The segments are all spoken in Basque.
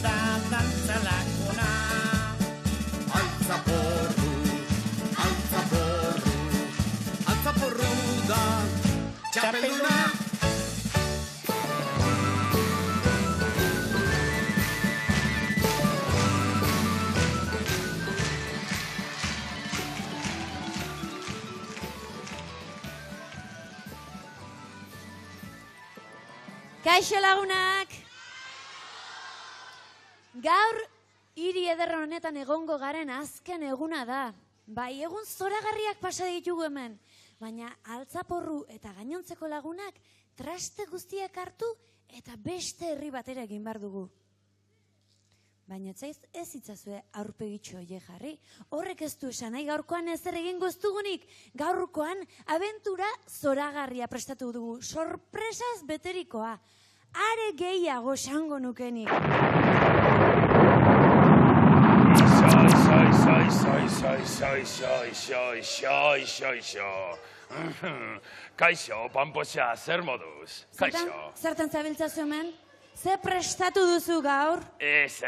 da dantza laguna. Altzaporru da txapelduna. Kaixo lagunak! Gaur hiri eder honetan egongo garen azken eguna da. Bai, egun zoragarriak pasa ditugu hemen. Baina altzaporru eta gainontzeko lagunak traste guztiak hartu eta beste herri batera egin behar dugu. Baina ez itzazue aurpegitxo horiek jarri. Horrek ez du esan nahi gaurkoan ezer egingo ez dugunik. Gaurkoan abentura zoragarria prestatu dugu. Sorpresaz beterikoa. Are gehiago esango nukenik. Kaixo, Pampoxa, zer moduz? Kaixo. Zertan zabiltzazu hemen? Ze prestatu duzu gaur? Ez.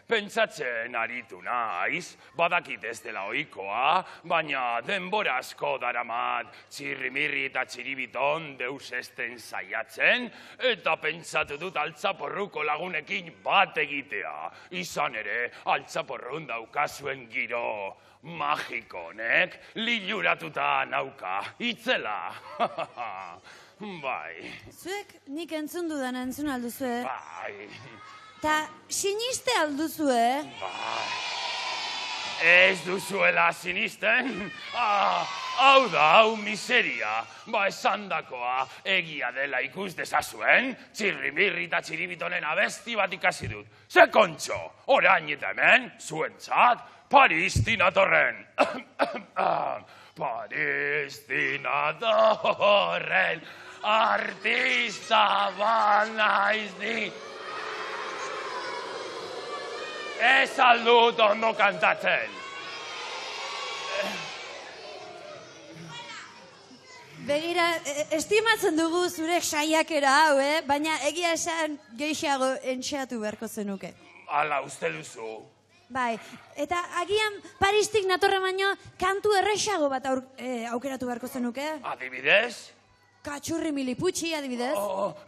Pentsatzen aritu naiz, badakit ez dela ohikoa, baina denbora asko daramat txirrimirri eta txiribiton deus esten saiatzen, eta pentsatu dut altzaporruko lagunekin bat egitea. Izan ere, altzaporrun daukazuen giro magiko honek liluratuta nauka, itzela. Bai. Zuek nik entzun dudan entzun alduzue. Bai. Ta siniste alduzue. Bai. Ez duzuela sinisten? Hau da, hau miseria. Ba, esandakoa egia dela ikus dezazuen, txirrimirri eta txiribitonen abesti bat ikasi dut. Ze kontxo, orain eta hemen, zuentzat, Paristina torren. Paristina torren. Artista banaiz ni. Ez aldut ondo kantatzen. Begira, estimatzen dugu zure saiakera hau, baina egia esan gehiago entxeatu beharko zenuke. Hala, uste duzu. Bai, eta agian Paristik natorre baino kantu errexago bat aukeratu beharko zenuke. Adibidez? Katxurri miliputxi, adibidez.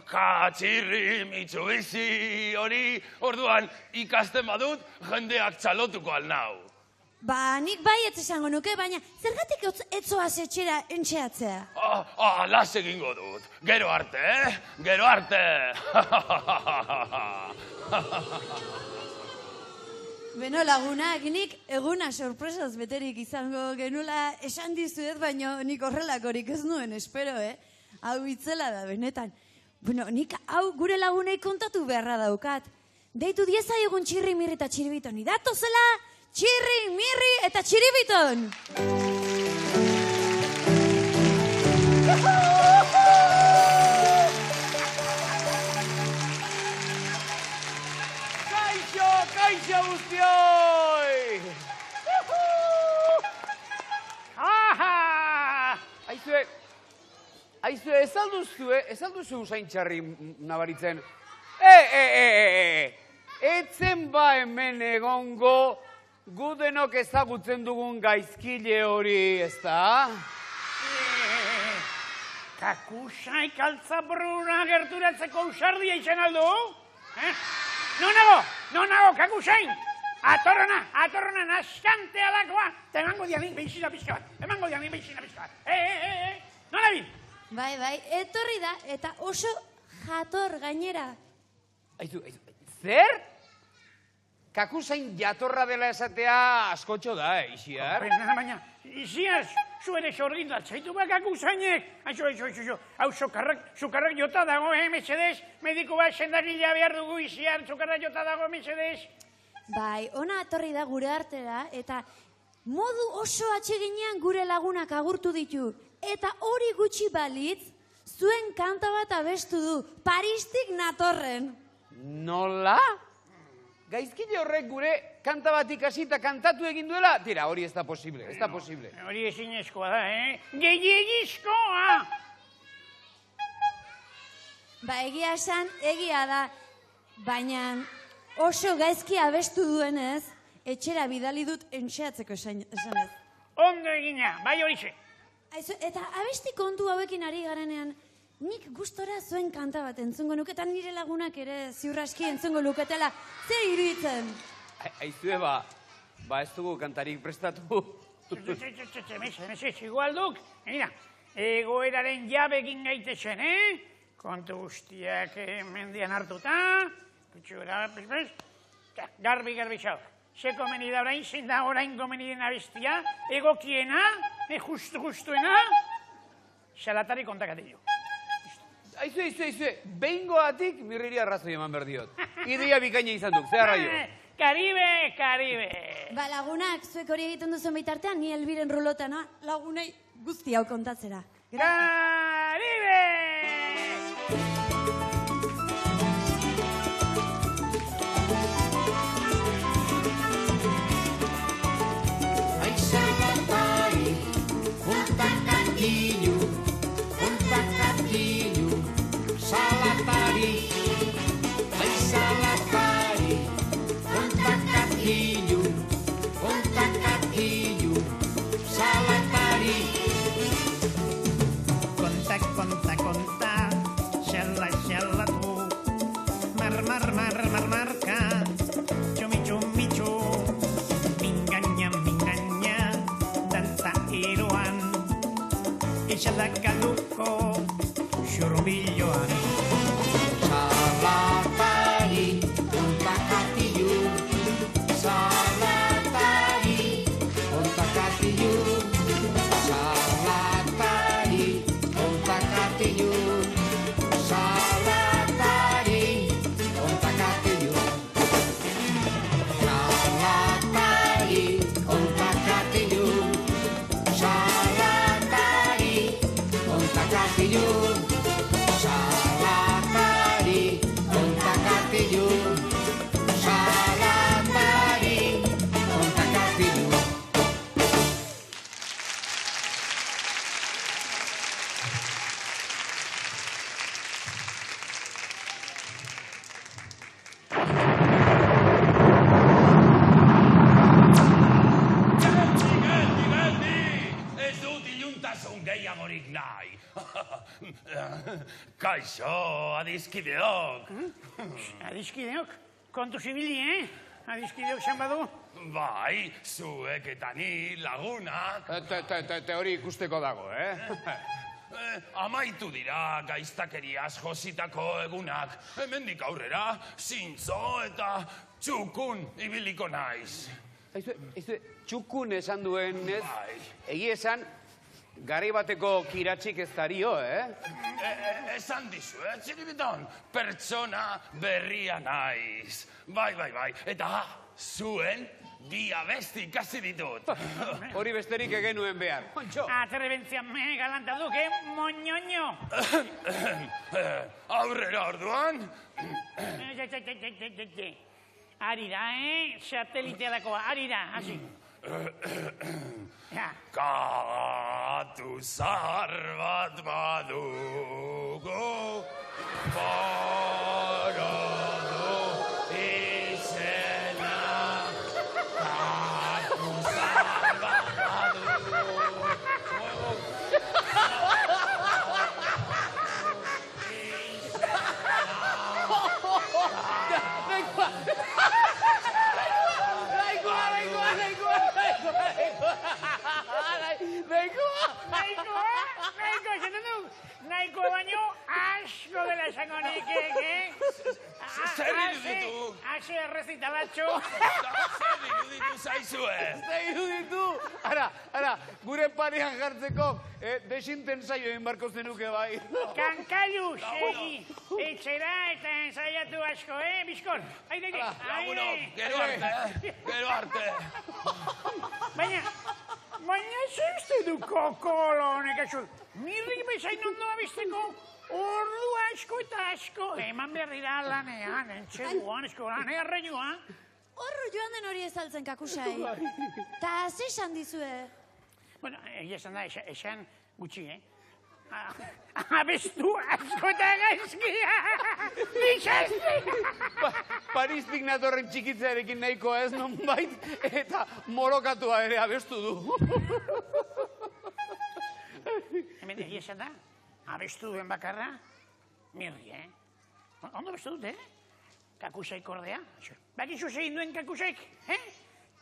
Katxirri mitsubizi hori, orduan ikasten badut jendeak txalotuko alnau. Ba, nik bai ez esango nuke, baina zergatik etzoaz etxera entxeatzea? Las egingo dut. Gero arte, Gero arte. Beno lagunak, nik eguna sorpresaz beterik izango genula esan dizuet, baina nik horrelakorik ez nuen, espero, Hau itzela da, benetan. Bueno, nik hau gure lagunei kontatu beharra daukat. Deitu diezaiogun txirri, mirri eta txiribiton. Idatu zela, txirri, mirri eta txiribiton! Kaixo guztioi! Aizue, ez alduzu usain txarri nabaritzen. Etzen ba hemen egongo gudenok ezagutzen dugun gaizkile hori, ez da? Kakusaik altzaporruna gerturatzeko usardia izan aldu? Non nago, kakusain! Atorrona, naskante alakoa! Eta emango dianin beixina pixka bat. Nola bin? Bai, etorri da, eta oso jator gainera. Aizu, zer? Kakusain jatorra dela esatea askotxo da, Ixiar? Baina, Ixiar, zu ere sorginda, zaitu bak kakusainek. Hau, sukarrak jota dago, mesedez? Mediku bat sendarila behar dugu, Ixiar, sukarrak jota dago, mesedez? Bai, ona etorri da gure artera, eta modu oso atseginean gure lagunak agurtu ditu. Eta hori gutxi balitz, zuen kanta bat abestu du, Paristik natorren. Nola? Gaizkile horrek gure kanta bat ikasi eta kantatu egin duela? Tira, hori ez da posible, Hori ezinezkoa da, Gehiagizkoa! Ba, egia esan, egia da. Baina oso gaizki abestu duenez, etxera bidali dut entxeatzeko esanez. Ondo egina, bai horixe. Aizu, eta abesti kontu hauekin ari garenean, nik gustora zuen kanta bat entzungo nuke, eta nire lagunak ere ziurraski entzungo luketela, zer iruditzen? Aizue, ez dugu kantarik prestatu. Igual duk, mira, egoeraren jabekin gaitezen, kontu guztiak mendian hartuta, garbi xau. Ze komeni da orain, zein da orain komeni den abestia, egokiena, justuena, xalatari kontakatio. Aizue, behingoatik mirriri arrazoi eman berdiot. Ideia bikaina izan duk, zer arraio? Karibe. Ba, lagunak, zuek hori egiten duzuen bitartean, ni Elbiren rulota, lagunei guzti hau kontatzera. Karibe! Marca, chumi, mingaña, danza iruan, ixalakaluko, xurbilloan. Salatari, ontakatilu, salatari, ontakatilu, salatari, ontakatilu, salatari, ontakatilu, salatari, ontakatilu, salatari, ontakatilu, salatari, ontakatilu, salatari, ontakatilu. Geldi! Ez dut iluntasun gehiagorik nahi. Kaixo, adizkideok. Adiskideok, kontu zibili, Adiskideok zan badu? Bai, zuek eta ni lagunak. Hori ikusteko dago, Amaitu dira gaiztakeriaz jositako egunak. Hemendik aurrera, zintzo eta txukun ibiliko naiz. Aizue, txukun esan duenez, Bai. egi esan, garai bateko kiratxik ez dario, Esan dizu, txiribiton, pertsona berria naiz. Bai. Eta zuen bi abesti ikasi ditut. Hori besterik egenuen behar. Kontxo! Atrebentzian me galanta duke, moñoño. Aurrera orduan, Ari da, Sateliteakoa, ari da, hasi. katu zar bat badugu, borodu izena. Katu zar bat badugu. Nahiko baino asko dela esango nik, Zer iruditu? Hase errezitalatxo. Zer iruditu zaizue? Zer iruditu! Ara, gure parean jartzeko desintensaio egin barko zenuke bai. Kankailu, segi, etxera eta ensaiatu asko, Bizkor? Aide, Lagunok, gero arte. Baina zuzte du kokolo honek asko. Mirrik bezain ondo abisteko, ordu asko eta asko. Eman behar dira lanean, entxeguan, eskolan, arreioan. Horro joan den hori ezaltzen kakusai. Ta ze esan dizue? Bueno, egia esan da, esan gutxi, Abestu asko eta gaizkia. Nixazti. Paristik natorren txikitzarekin nahikoa ez nonbait, eta morokatua ere abestu du. Hemen egia esan da, abestu duen bakarra, Mirri, Ondo abestu dut, Kakusaik ordea. Bakizu zegin duen Kakusaik,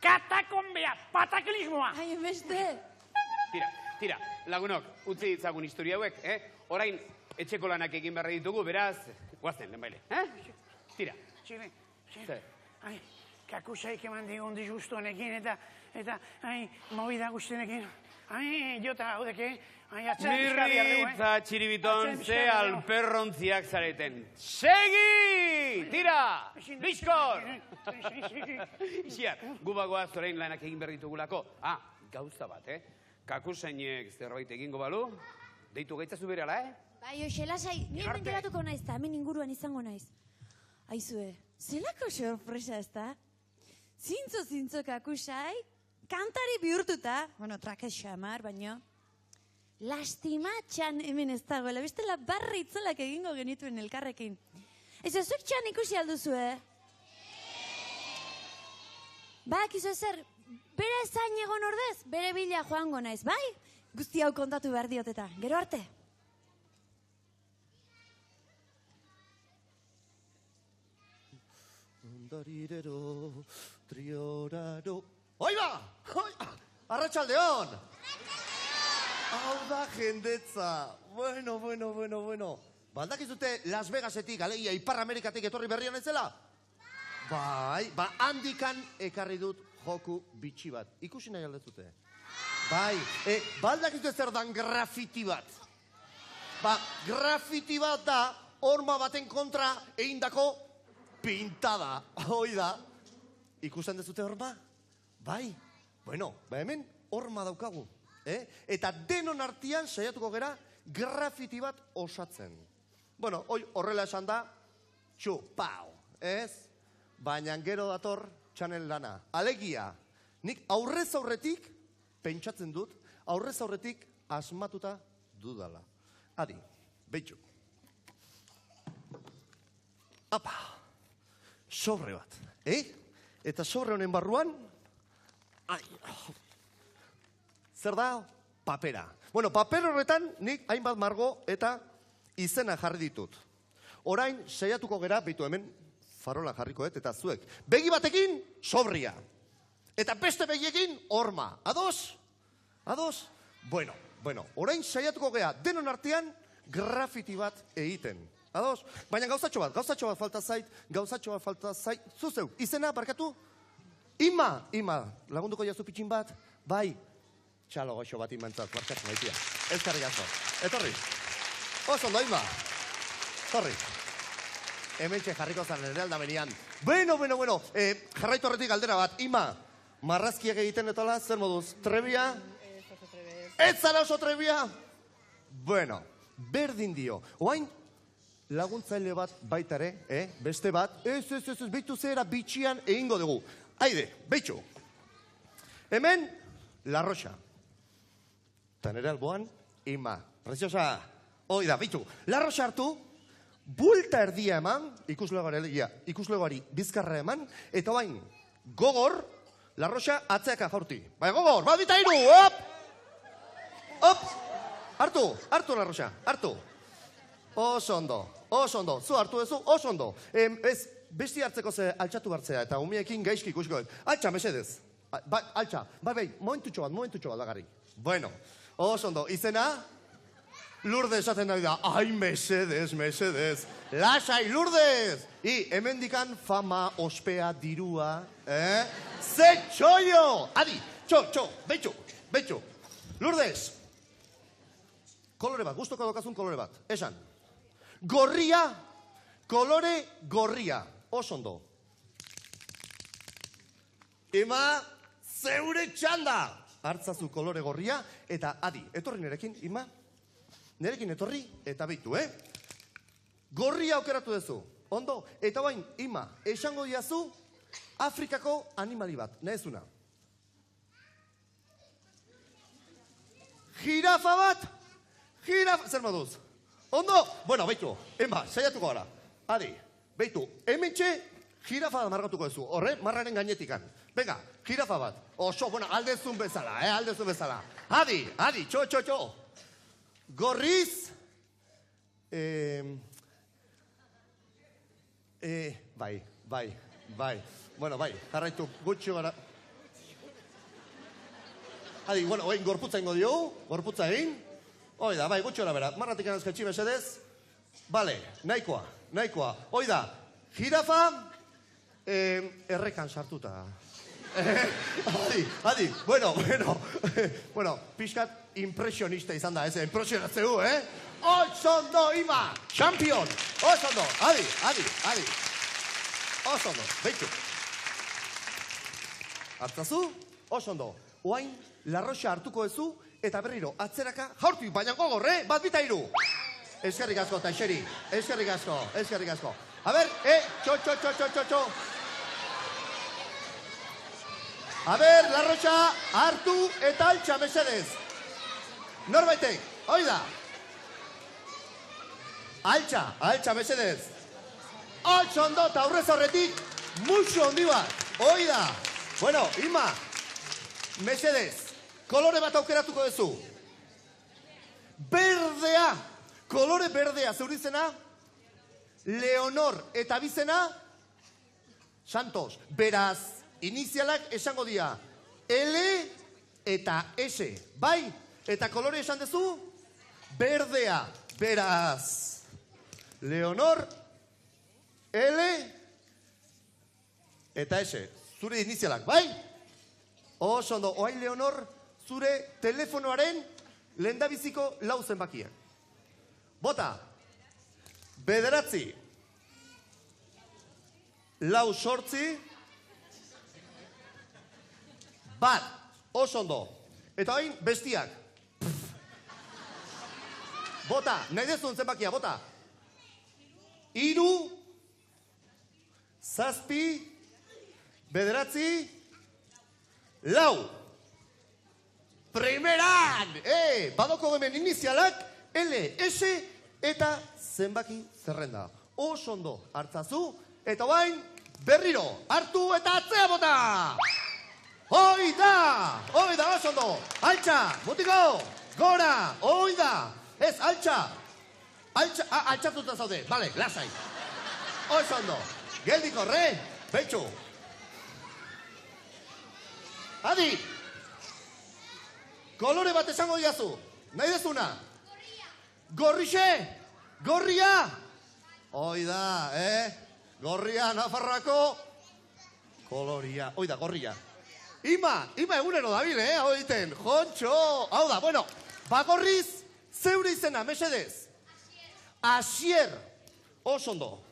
Katakonbea, pataklismoa. Ai, beste. Tira, lagunok, utzi ditzagun historia hauek, Orain, etxeko lanak egin behar ditugu, beraz, guazten, lehenbaile, Tira. Zire, Kakusaik eman digun disgustu honekin, eta, movida guztienekin. Jota, haudeke, Mirri eta txiribiton ze alperrontziak zareten. Segi! Tira! Bizkor! Ixiar, gubagoaz orain lanak egin behar ditugulako. Gauza bat, Kakusainek zerbait egingo balu, deitu gaitzazu bere ala, Bai, hoxe, lasai, ni hemen geratuko naiz, eta hemen inguruan izango naiz. Aizue, zelako sorpresa ez da? Zintzo Kakusai, kantari bihurtuta, bueno, trakez xamar, baino, lastimatxan hemen ez dagoela, bestela barri itzolak egingo genituen elkarrekin. Ez zuek txan ikusi alduzue? Bakizu ezer, bere zain egon ordez, bere bila joango naiz, bai? Guzti hau kontatu behar dioteta, gero arte. Ondarirero, trioraro... Oiba! Arratxaldeon! Hau da jendetza. Bueno. Baldakizute Las Vegasetik, alegia, Ipar Amerikatik etorri berrian ezela? Bai, handikan ekarri dut joku bitxi bat. Ikusi nahi aldezute. Bai, baldakizute zer dan grafiti bat. Grafiti bat da, horma baten kontra egindako pintada. Hoi da. Ikusten dezute horma? Bai, hemen horma daukagu. Eta denon artean saiatuko gera grafiti bat osatzen. Horrela esan da, txupau, ez? Baina gero dator txanen lana. Alegia, nik aurrez aurretik, pentsatzen dut, aurrez aurretik asmatuta dudala. Adi, behitxu. Apa, sobre bat, Eta sobre honen barruan, zer da? Papera. Paper horretan nik hainbat margo eta izena jarri ditut. Orain, saiatuko gera, beitu hemen, farola jarrikoet, eta zuek. Begi batekin, sobria. Eta beste begiekin, horma. Ados? Bueno, orain saiatuko gera, denon artean, grafiti bat egiten. Ados? Baina gauzatxo bat falta zait, zuzeu, izena, barkatu? Ima, lagunduko jazu pitxin bat, bai, txalo goxo bat imantzat, barkatu maitia. Ez karrikazo. Etorri. Oso ondo, Ima. Torri. Hemen jarriko zan ere aldamenian. Bueno. Jarraitu horretik galdera bat. Ima, marrazkiak egiten etola, zer moduz? Trebia? Ez zara oso trebia? Bueno, berdin dio. Oain, laguntzaile bat baitare, beste bat. Ez, behitu zera bitxian egingo dugu. Haide, behitxu. Hemen, La Roxa. Eta nire alboan, Ima. Preciosa. Hoi da, behitxu. La Roxa hartu, bulta erdia eman, ikuslegoari bizkarra eman, eta bain, gogor, La Roxa atzeaka jaurti. Bai, gogor, bat bita iru, hop! Hartu La Roxa, hartu. Oso ondo, zu hartu ezu, oso ondo. Ez, besti hartzeko ze altxatu hartzea, eta umiekin gaizki ikusiko. Altxa, mesedez. Altxa, bai, momentutxo bat bagarri. Bueno, oso ondo, izena? Lourdes esaten nahi da, ai, mesedez. Lasai, Lourdes! Hemendikan fama, ospea, dirua, Ze txoio! Adi, txo, behitxu. Lourdes! Kolore bat, guztoko dokazun kolore bat. Esan. Gorria, kolore gorria. Oso ondo. Ima, zeure txanda! Hartzazu kolore gorria, eta adi, etorri nerekin, Ima? Nerekin etorri, eta behitu, Gorria aukeratu duzu. Ondo, eta bain, Ima, esango diazu Afrikako animali bat, nahezuna. Jirafa bat? Jirafa, zer moduz? Ondo? Bueno, beitu, saiatuko gara. Adi, beitu, hementxe jirafa da margatuko duzu. Horre, marraren gainetikan. Venga, jirafa bat. Oso, bueno, aldezun bezala, aldezun bezala. Adi, txo. Gorriz, bai. Bueno, bai, jarraitu, gutxi gara. Adi, bueno, oin gorputza ingo diogu, gorputza egin. Oida, bai, gutxi gara bera, marratik anazkatxi mesedez. Bale, nahikoa. Oida, jirafa, errekan sartuta. Adi, bueno, pixkat impresionista izan da, impresionatzeu, Osondo, ima, champion, osondo, adi, osondo, beitu. Hartzazu, osondo, oain, larroxa hartuko ezu, eta berriro, atzeraka, jaurtu, baina gogor, bat bita iru. Eskerrik asko, Taixeri, eskerrik asko. A ber, txo. A ber, larroxa, hartu eta altxa mesedez. Norbaitek, oida. Altxa mesedez. Ondo eta aurrez horretik, muxo hondi bat. Oida. Bueno, Ima, mesedez, kolore bat aukeratuko duzu. Berdea, kolore berdea, zeurizena, Leonor eta bizena, Santos. Beraz, inizialak esango dira, L eta S, bai? Eta kolore esan duzu, berdea, beraz, Leonor, L eta S, zure inizialak, bai? Oso ondo, oain Leonor, zure telefonoaren lehendabiziko lau zenbakiak. Bota, 9, 8, 1, oso ondo. Eta oain bestiak. Bota, nahi dezun zenbakia, bota. 3, 7, 9, 4. Primeran! Badoko hemen inizialak, L, S, eta zenbaki zerrenda. Oso ondo, hartzazu, eta bain, berriro, hartu eta atzea bota! Oida, oso ondo, altxa, mutiko, gora, oida, ez, altxa, altxatuta zaude, bale, lasai. Oso ondo, geldiko, betxu. Adi, kolore bat esango diazu, nahi dezuna? Gorria. Oida, gorria, Nafarroako, koloria, oida, gorria. Ima egunero dabil, hau egiten, jontxo, hau da, bueno, bagorriz, zeure izena, mesedez. Asier, oso ondo,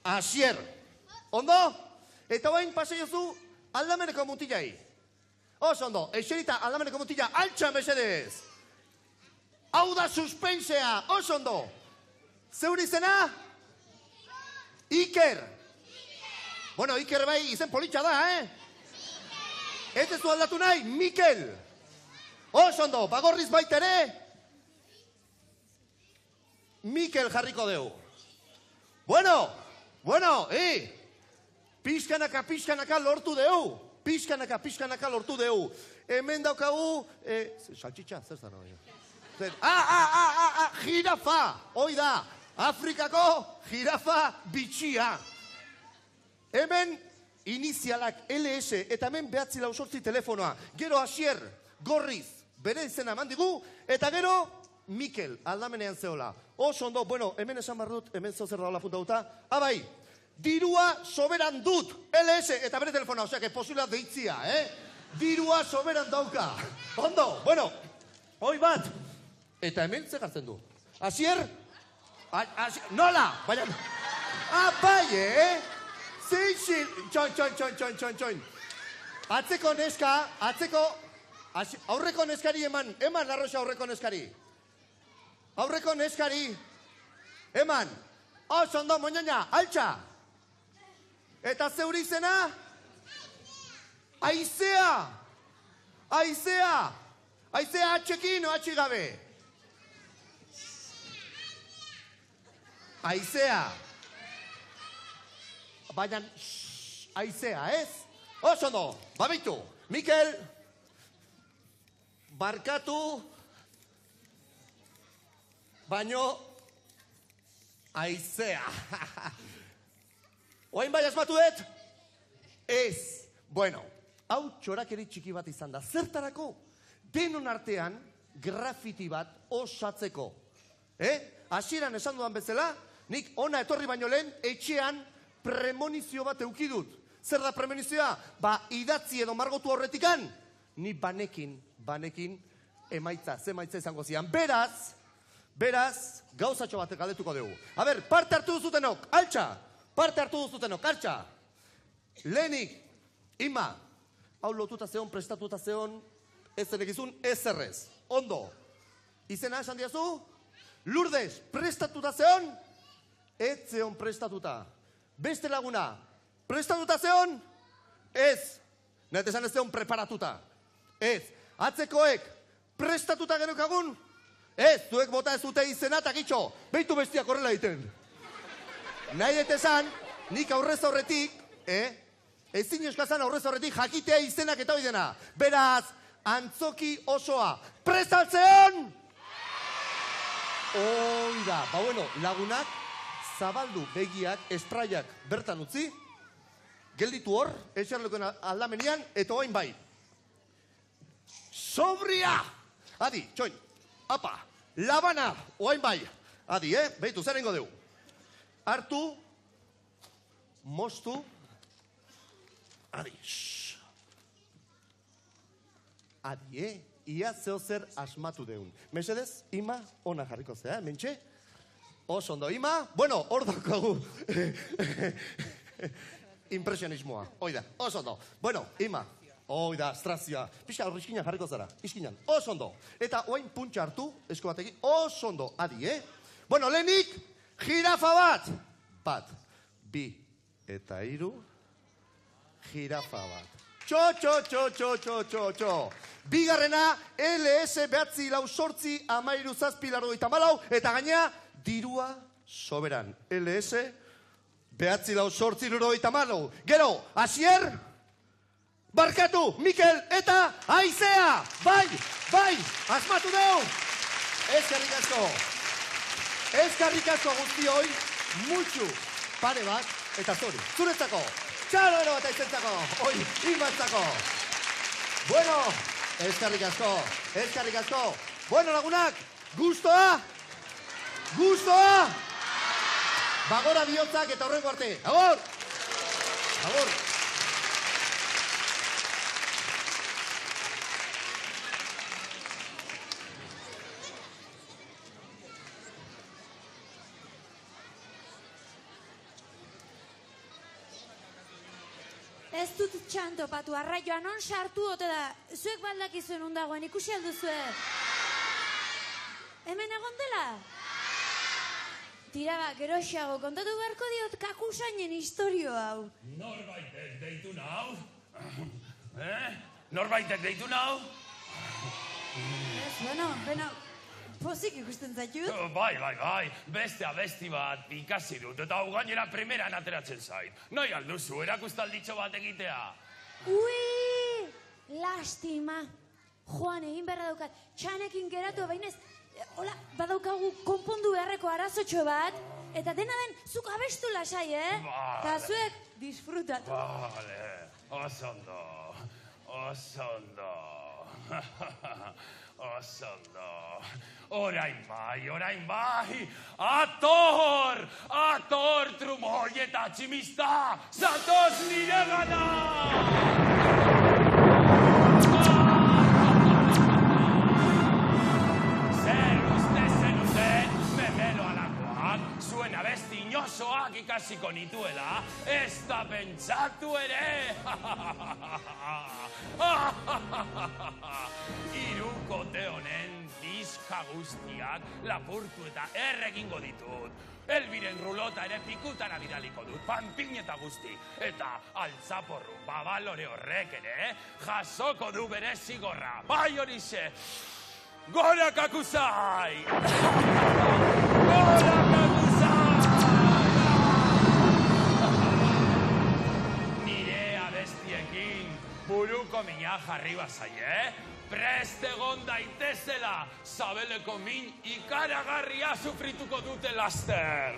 Asier, ondo? Eta bain paseiozu aldameneko mutilai. Oso ondo, eserita aldameneko mutila, altxa mesedez. Hau da suspensea, oso ondo. Zeure izena? Iker. Bueno, Iker bai izen politxa da, Ez ez du aldatu nahi, Mikel. Oso ondo, bagorriz baitere. Mikel jarriko deu. Bueno, pixkanaka lortu deu. Pixkanaka lortu deu. Hemen daukagu, saltxitxa, zer zara hori? Jirafa, hoi da, Afrikako jirafa bitxia. Hemen inizialak LS eta hemen 948 telefonoa. Gero Asier, Gorriz, bere izena mandigu, eta gero Mikel, aldamenean zehola. Oso ondo, bueno, hemen esan barrut, hemen zozer daula puntauta. Abai, dirua soberan dut, LS eta bere telefonoa, osea, que posibila deitzia, Dirua soberan dauka. Ondo, bueno, hoi bat. Eta hemen zegartzen du. Asier, nola, baina... Bai, Zeixin, txoin. Atzeko neska, aurreko neskari eman larroxa aurreko neskari. Aurreko neskari, eman, oso ondo, moñaña, altxa. Eta zeuri izena, Aizea. Aizea! Aizea atxekin o atxi gabe? Aizea! Baina, aizea, ez? Oso ondo, babitu. Mikel, barkatu, baino, aizea. Oain bai asmatuet? Ez. Bueno, hau txorakeri txiki bat izan da. Zertarako? Denon artean grafiti bat osatzeko. Hasieran esan dudan bezala, nik ona etorri baino lehen etxean premonizio bat eukidut. Zer da premonizioa? Ba, idatzi edo margotu horretikan, ni banekin emaitza, ze emaitza izango zian. Beraz, gauzatxo bat galdetuko dugu. A ber, parte hartu duzutenok, altxa! Parte hartu duzutenok, altxa! Lehenik, Ima, hau lotuta zeon, prestatuta zeon, ez zenekizun, ez errez. Ondo. Izena esan diazu? Lourdes, prestatuta zeon? Ez zeon prestatuta. Beste laguna, prestatuta zeon? Ez. Nahet esan ez zeon preparatuta. Ez. Atzekoek, prestatuta genukagun? Ez, zuek bota ez dute izena eta gitxo. Beitu bestiak horrela egiten. Nahi dut esan, nik aurrez aurretik, ezin eskazan aurrez horretik jakitea izenak eta oidena. Beraz, antzoki osoa. Prestaltzeon! Oida. Ba bueno, lagunak, zabaldu begiak, espraiak bertan utzi. Gelditu hor, etxarlekoen aldamenian, eta oain bai. Sobria! Adi, txoin, apa, labana, oain bai. Adi, behitu, zer ingo dugu. Hartu, mostu, adi, adi, ia zeo zer asmatu deun. Mesedez, Ima, ona jarriko zea, mentxe? Oso ondo, Ima, bueno, hor daukagu. Impresionismoa, oida, oso ondo. Bueno, Ima, oida, astrazioa, pixka hor iskinan jarriko zara, iskinan, oso ondo. Eta oain puntxa hartu, esko batekin, oso ondo, adi, Bueno, lehenik, jirafa bat. Bat, bi eta hiru, jirafa bat. Txo. Bigarrena, LS behatzi lau sortzi, amairu zazpi lardo eta malau, eta gaina, dirua soberan. LS behatzi lau sortzi lardo eta malau. Gero, Asier, barkatu, Mikel eta Aizea. Bai, asmatu deu. Eskarrik asko guztioi, mutxu, pare bat, eta zori. Zuretzako. Txalo ero bat aizentzako, oi, inbatzako. Bueno, eskarrik asko. Bueno, lagunak, gustoa? Bagora bihotzak eta horrengo arte. Agor! Ez dut txantopatu, arraioa non sartu ote da. Zuek baldakizuen undagoen, ikusi alduzue. Hemen egon dela? Tira ba, geroxago, kontatu beharko diot kakusainen historio hau. Norbaitek deitu nau? Norbaitek deitu nau? Ez, bueno, pozik ikusten zaitut. Bai, beste abesti bat ikasi dut, eta hau gainera primeran ateratzen zait. Noi alduzu, erakustalditxo bat egitea. Ui, lastima. Joan, egin beharra daukat, txanekin geratu, bainez, hola, badaukagu konpondu beharreko arazotxo bat, eta dena den, zuk abestu lasai, Eta zuek, disfrutatu. Vale, oso ondo. Orain bai, ator trumoi eta tximista, zatoz nire gana! Zer uste zenuten, memelo alakoak, zuen abesti inosoak ikasiko nituela, ez da pentsatu ere! Irukote honen pixka guztiak lapurtu eta erregingo ditut. Elbiren rulota ere pikutara bidaliko dut, panpin eta guzti. Eta altzaporru babalore horrek ere jasoko du bere zigorra. Bai horixe, gora kakuzai! Gora kakuzai! Nire abestiekin buruko mina jarri bazai, Prest egon daitezela, sabeleko min ikaragarria sufrituko dute laster.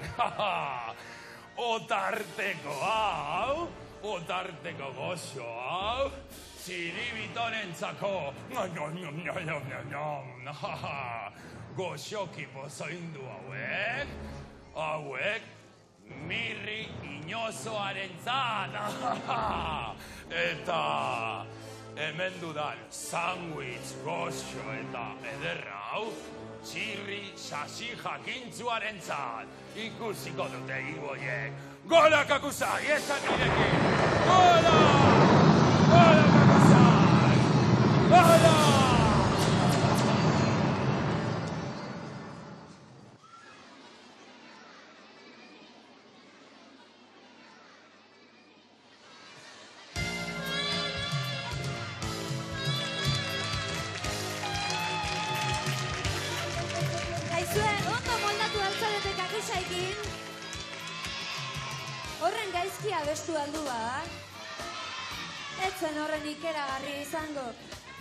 Otarteko hau, otarteko goxo hau, txiribitonentzako. Goxoki pozoindu hauek, hauek mirri inozoarentzat. Eta hemen dudan sandwich goxo eta ederra hau, txirri sasi jakintzuarentzat. Ikusiko dute igoiek. Gola kakuzai, esan nirekin! Gola! Gola kakuzai! Gola! Horren gaizki abestu aldu ba. Etzen horren ikeragarri izango.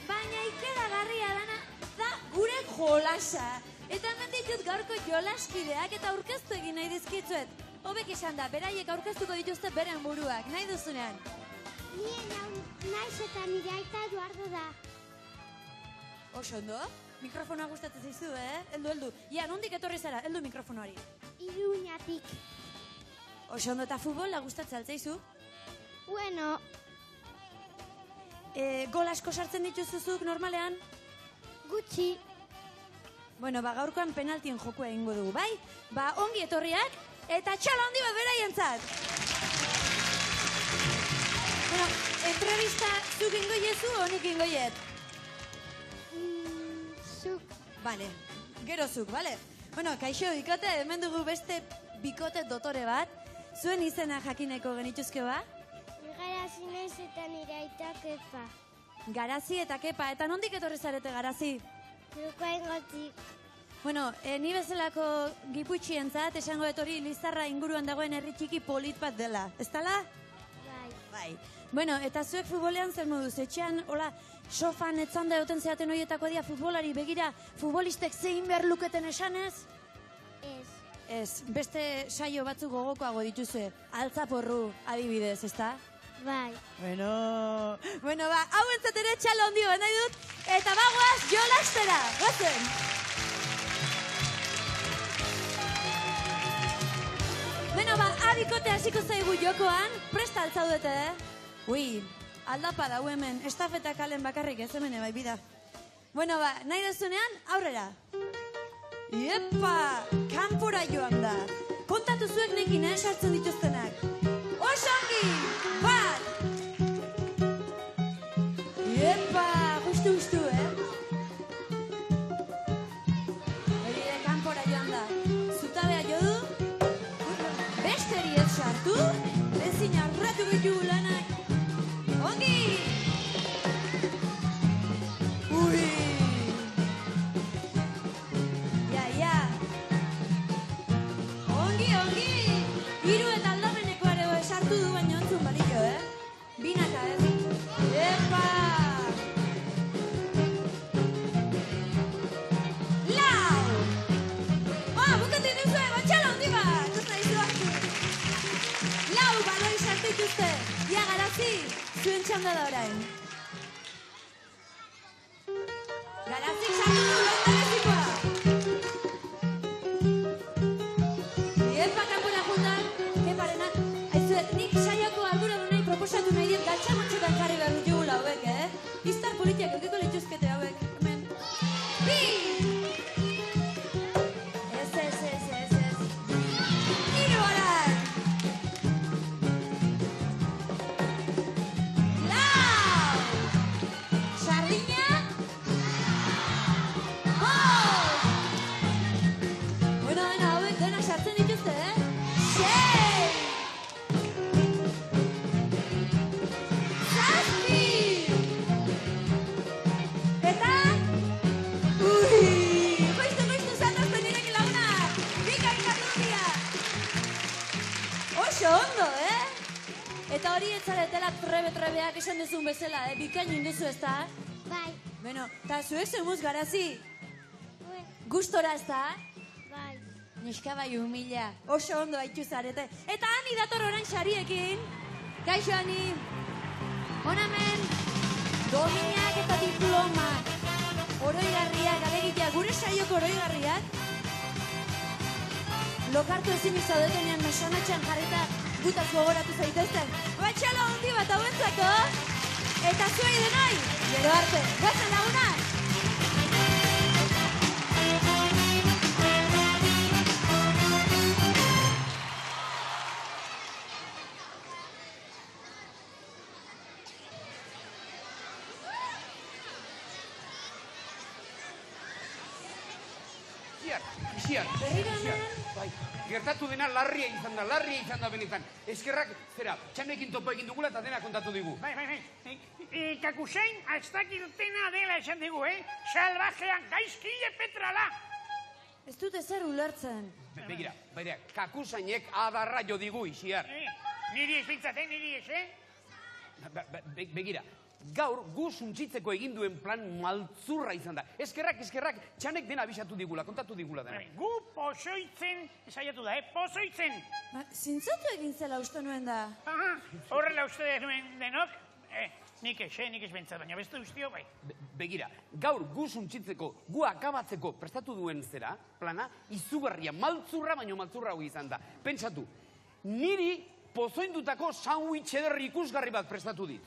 Baina ikeragarria dana da gure jolasa. Eta hemen ditut gaurko jolaskideak eta aurkeztu egin nahi dizkitzuet. Hobek esan da, beraiek aurkeztuko dituzte beren buruak, nahi duzunean. Nire naiz eta nire aita Eduardo da. Oso ondo? Mikrofona gustatzen zaizu, Heldu. Ia, nondik etorri zara, heldu mikrofonari. Iruñatik. Oso ondo eta futbola gustatzen altzaizu? Bueno. Gol asko sartzen dituzuzuk normalean? Gutxi. Bueno, gaurkoan penaltien jokua egingo dugu, bai? Ongi etorriak eta txalo handi bat beraientzat! Bueno, entrevista zuk ingoiezu o nik ingoiet? Zuk. Vale, gero zuk, vale? Bueno, kaixo, bikote, hemen dugu beste bikote dotore bat. Zuen izena jakineko genituzke ba? Garazi naiz eta nire aita Kepa. Garazi eta Kepa, eta nondik etorri zarete Garazi? Lukaingotik. Bueno, ni bezalako giputxientzat esango etori Lizarra inguruan dagoen herri txiki polit bat dela, ez dala? Bai. Bueno, eta zuek futbolean zer moduz, etxean, hola, sofan etzanda egoten zeaten horietako dia futbolari begira, futbolistek zein behar luketen esanez? Ez, beste saio batzuk gogokoago dituzue, altzaporru adibidez, ezta? Bai. Bueno, hau entzat ere txalo handi bat nahi dut, eta bagoaz jolastera, gozen! Bueno, abikote hasiko zaigu jokoan, presta altzaudete, Ui, aldapa dau hemen, estafeta kalen bakarrik ez hemen bai bida. Bueno, nahi dezunean, aurrera! Iepa, kanpora joan da. Kontatu zuek nekin, sartzen dituztenak. Osongi, bat! Iepa, gustu, Beride, kanpora joan da. Zutabea jo du, besteri ez sartu, ezin arratu ditugu lanak. Ongi! Ui! Hiru eta aldapeneko arego esartu du baino entzun balio, Binaka, Epa! Lau! Bukatu dituzue, batxalo handi bat! Ez nahi zuak! Lau baloi sartu dituzte! Ia Garazi, zuen txanda da orain. Garazik sartu du lehendabizikoa! Nik saiako arduradunei proposatu nahi diet galtxamotxetan jarri behar ditugula hauek, Iztar politiak eukiko lituzkete hauek, hemen. Bi! Ez. Hiru orain! Lau! trebe-trebeak esan duzun bezala, bikain induzu ez da? Bai, Beno, eta zuek zemuz garazi, ue, gustora ez da? bai. Neska bai humila, oso ondo haitu zarete. Eta Ani dator orain sariekin. Kaixo, Ani. Honamen, dominak eta diplomak. Oroigarriak, alegitea, gure saioko oroigarriak. Lokartu ezin izaudetenean mesanatxean jarrita gutaz gogoratu zaitezten. Batxalo handi bat hauentzako. Eta zuei denoi, gero arte, gozen lagunak! Isiar. Berriro hemen. Bai, gertatu dena larria izan da benetan. Eskerrak, zera, txanekin topo egin dugula eta dena kontatu digu. Bai. Kakusain, astakirtena dela esan digu, Salvajean gaizkile petrala. Ez dut ezer ulertzen. Begira, kakusainek adarra jo digu, Isiar. Niri ez bintzat, niri ez, Begira, gaur gu suntsitzeko egin duen plan maltzurra izan da. Eskerrak, txanek dena abisatu digula, kontatu digula dena. Gu pozoitzen, saiatu da, pozoitzen. Zintzatu egin zela uste nuen da. Horrela uste nuen denok, nik ez bentzat, baina beste ustio, bai. Begira, gaur gu suntsitzeko, gu akabatzeko prestatu duen zera, plana, izugarria, maltzurra, baino maltzurra hori izan da. Pentsatu, niri pozoindutako sandwich ederri ikusgarri bat prestatu dit.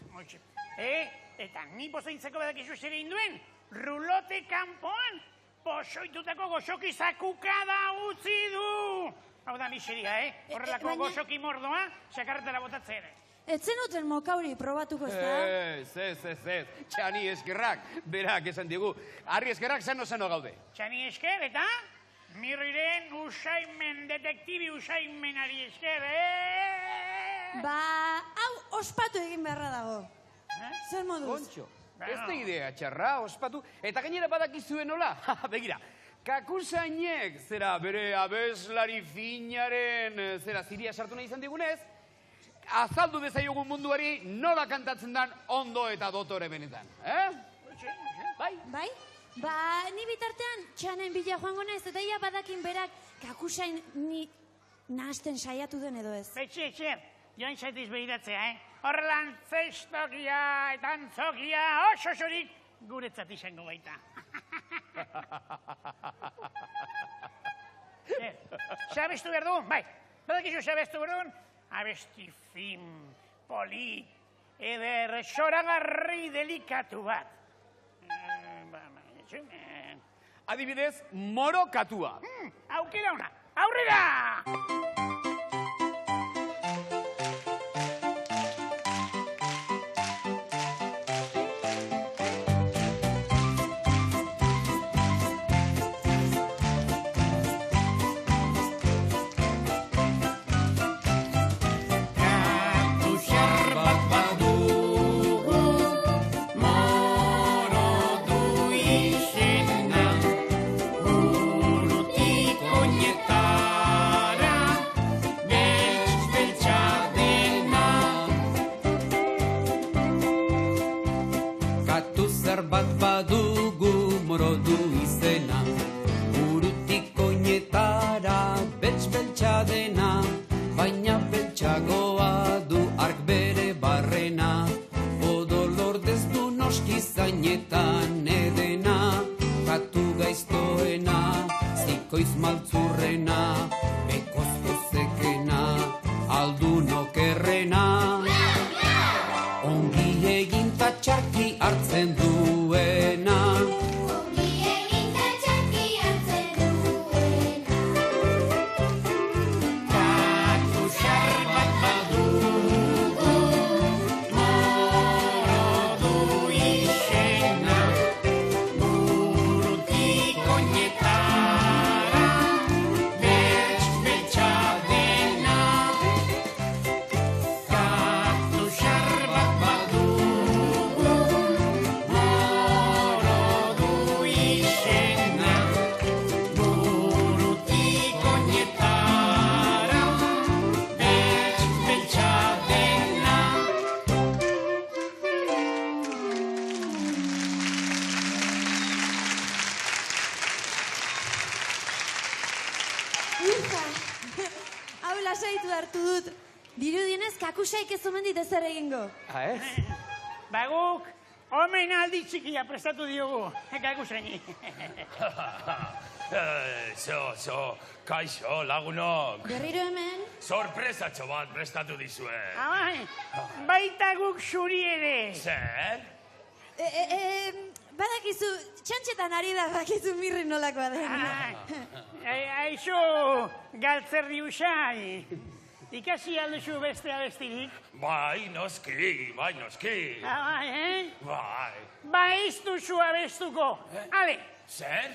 Eta ni pozointzeko badakizu zer egin duen, rulote kanpoan, pozoitutako goxoki zakukada utzi du. Hau da miseria, horrelako goxoki mordoa, sakarretara botatzen. Etzen uten mokauri probatuko ez da? Ez. Txani eskerrak, berak esan digu. Harri eskerrak zano gaude. Txani esker eta mirriren usaimen, detektibi usaimenari esker, Hau ospatu egin beharra dago. Zer moduz? Kontxo, ez da idea txarra, ospatu, eta gainera badakizuen nola? Begira, kakusainek, zera bere abeslari finaren, zera ziria sartu nahi izan digunez, azaldu dezaiogun munduari nola kantatzen dan ondo eta dotore benetan, Bai? Bai? Ni bitartean txanen bila joango naiz, eta ia badakin berak kakusain ni nahasten saiatu den edo ez. Betxe, joan zaitiz behiratzea, Horrelan zestokia eta antzokia oso-osorik guretzat izango baita. Zabestu behar du? Bai, badakizu zabestu behar duen? Abesti fin, polit, eder, soragarri delikatu bat. Adibidez, moro katua. Aukera ona, aurrera! Dirudienez, kakusaik ez omen dit ezer egingo. Ez? Baguk, omen aldi txikia prestatu diogu. Kakusaini. Kaixo, lagunok. Berriro hemen, Sorpresatxo bat prestatu dizue. Abai, baita guk zuri ere. Zer? badakizu, txantxetan ari da bakizu mirri nolakoa den. Aixo, galtzerri usai. Ikasi alduzu beste abestirik? Bai, noski. Bai, Bai. Ba ez duzu abestuko. Ale. Zer?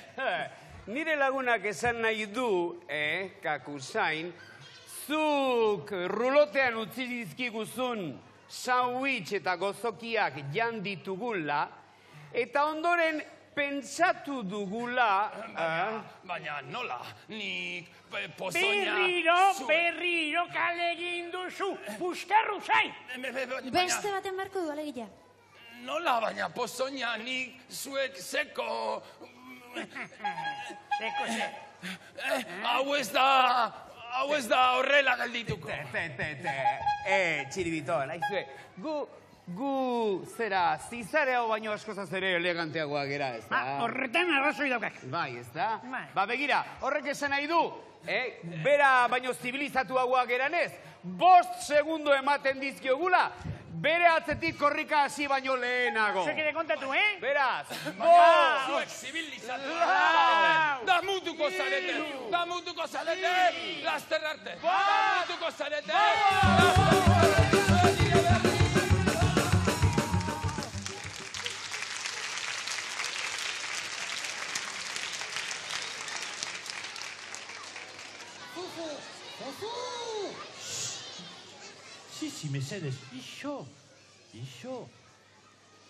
Nire lagunak esan nahi du, kakusain, zuk rulotean utzi dizkiguzun sandwich eta gozokiak jan ditugula, eta ondoren pentsatu dugula... Baina nola, nik pozoina... Berriro kale egin duzu, buskarru zain! Beste baten barko du, alegia. Nola, baina pozoina nik zuek zeko... Zeko ze. Hau ez da horrela geldituko. Txiribiton, aizue, gu zera, zizareo baino askozaz ere eleganteagoa gera, ez da? Horretan arrazoi daukak. Bai, ez da? Bai. Ba, begira, horrek esan nahi du, bera baino zibilizatuagoa geranez, 5 segundo ematen dizkiogula, bere atzetik korrika hasi baino lehenago. Zekide kontatu, Beraz, Zuek zibilizatu. Damutuko zarete, laster arte. Damutuko zarete. Si, mesedes, ixo.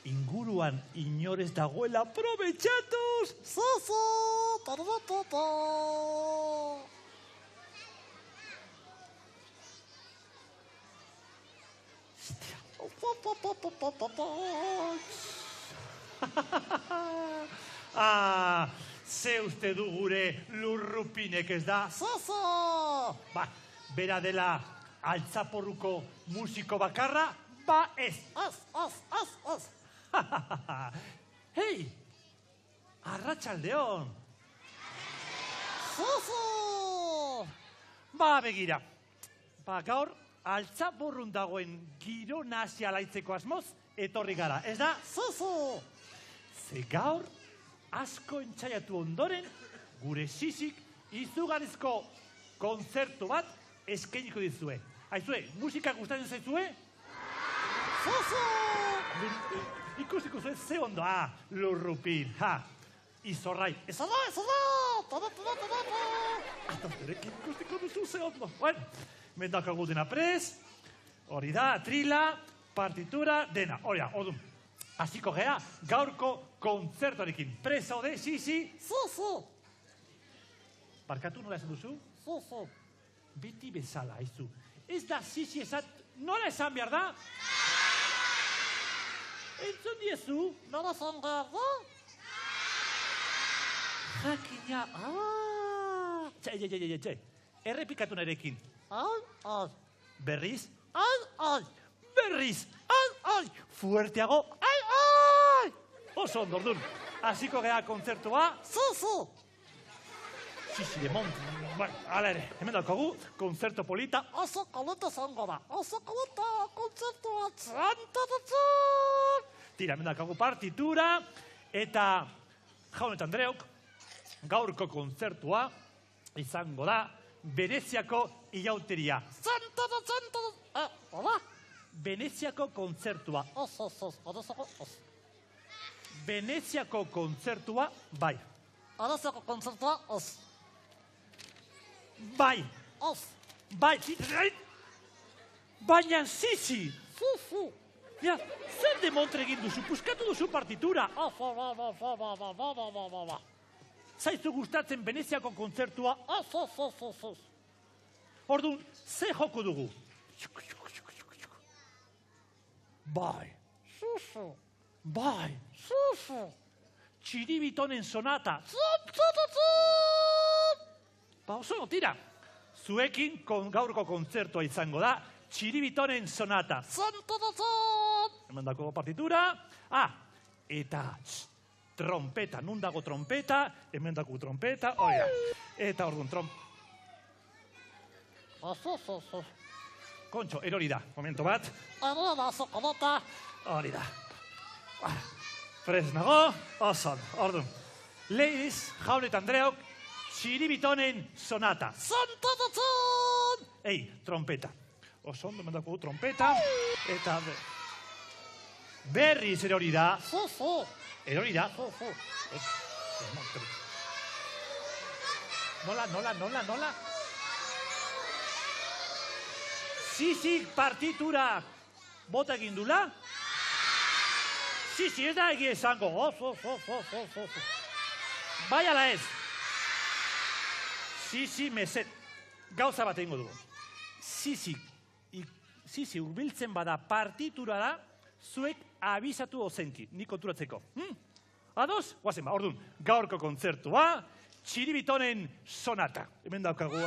Inguruan inorez dagoela aprobetxatuz! Zozo! Tardatata! Ze uste du gure lurrupinek ez da? Zozo! Ba, bera dela altzaporruko musiko bakarra, ba ez. Az. Hei, arratsaldeon. Zozo! Ba, begira. Ba, gaur altzaporrun dagoen giro nazia laitzeko asmoz, etorri gara. Ez da? Zozo! Ze gaur, asko entzaiatu ondoren, gure sisik izugarrizko kontzertu bat eskainiko dizue. Aizue, musika gustatzen zaizue? Zozo! Ikusiko zuen ze ondo, lurrupin, izorrai. Ez da! Atazterekin ikustiko duzu ze ondo. Bueno, mendakagu dena prez, hori da, trila, partitura, dena. Hori da, odun. Hasiko gea, gaurko kontzertuarekin. Prez zaude, sisi? Zozo! Barkatu nola esan duzu? Zozo. Beti bezala, haizu. Ez da sisi esat, nola esan behar da? Entzun diezu? Nola esan behar da? Jakina, Txe, errepikatu narekin. Al. Berriz, al. Berriz, al. Fuerteago, al. Oso ondo, ordun. Hasiko gea kontzertua, Zozo! Sisi de Mont. Bueno, ala ere, hemen daukagu, kontzerto polita. Oso kaleta zango da. Oso kaleta kontzertua txantatatzen. Tira, hemen daukagu partitura. Eta jaun eta Andreok, gaurko kontzertua izango da Veneziako ilauteria. Hola? Veneziako kontzertua. Veneziako kontzertua, bai. Veneziako kontzertua, Bai. Baina sisi. Ja, zer demontre egin duzu, puskatu duzu partitura. Zaizu gustatzen Veneziako kontzertua. Orduan, ze joko dugu? Bai. Txiribitonen sonata. Ba, oso, tira. Zuekin gaurko kontzertua izango da, Txiribitonen sonata. Hemen dako partitura. Eta trompeta, nun dago trompeta, hemen dako trompeta, hori da. Eta orduan, Kontxo, erori da, momento bat. Hori da. Fresnago, oson, orduan. Ladies, jaun eta Andreok, Txiribitonen sonata. Ei, trompeta. Oso ondo mendako trompeta. Eta berriz erori da. Erori da. Nola. Zizik partitura bota egin dula. Zizi, ez da egia esango. Bai ala ez. Zizi, meset. Gauza bat egingo dugu. Zizi, urbiltzen bada partitura da, zuek abizatu ozenki, nik konturatzeko. Ados? Guazen ba, orduan, gaurko kontzertua, Txiribitonen sonata. Hemen daukagu.